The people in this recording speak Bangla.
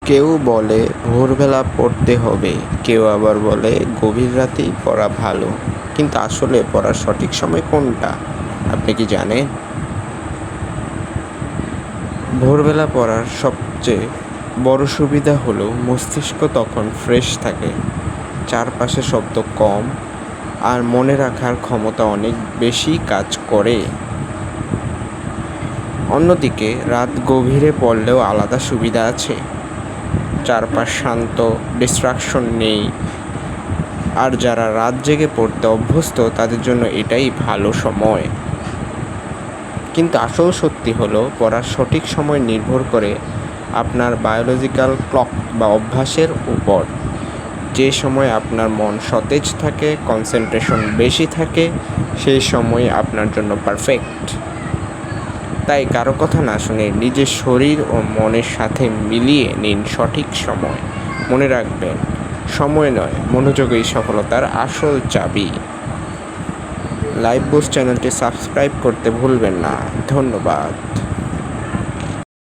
কেউ বলে ভোরবেলা পড়তে হবে, কেউ আবার বলে গভীর রাতেই পড়া ভালো। কিন্তু আসলে পড়ার সঠিক সময় কোনটা আপনি কি জানেন? ভোরবেলা পড়ার সবচেয়ে বড় সুবিধা হলো মস্তিষ্ক তখন ফ্রেশ থাকে, চারপাশে শব্দ কম, আর মনে রাখার ক্ষমতা অনেক বেশি কাজ করে। অন্যদিকে রাত গভীরে পড়লেও আলাদা সুবিধা আছে। চারপাশ শান্ত, ডিস্ট্রাকশন নেই, আর যারা রাত জেগে পড়তে অভ্যস্ত তাদের জন্য এটাই ভালো সময়। কিন্তু আসল সত্যি হলো পড়ার সঠিক সময় নির্ভর করে আপনার বায়োলজিক্যাল ক্লক বা অভ্যাসের উপর। যে সময় আপনার মন সতেজ থাকে, কনসেন্ট্রেশন বেশি থাকে, সেই সময় আপনার জন্য পারফেক্ট। তাই কারো কথা না শুনে নিজের শরীর ও মনের সাথে মিলিয়ে নিন সঠিক সময়। মনে রাখবেন, সময় নয়, মনোযোগই সফলতার আসল চাবি। লাইভ বুস্ট চ্যানেলটি সাবস্ক্রাইব করতে ভুলবেন না। ধন্যবাদ।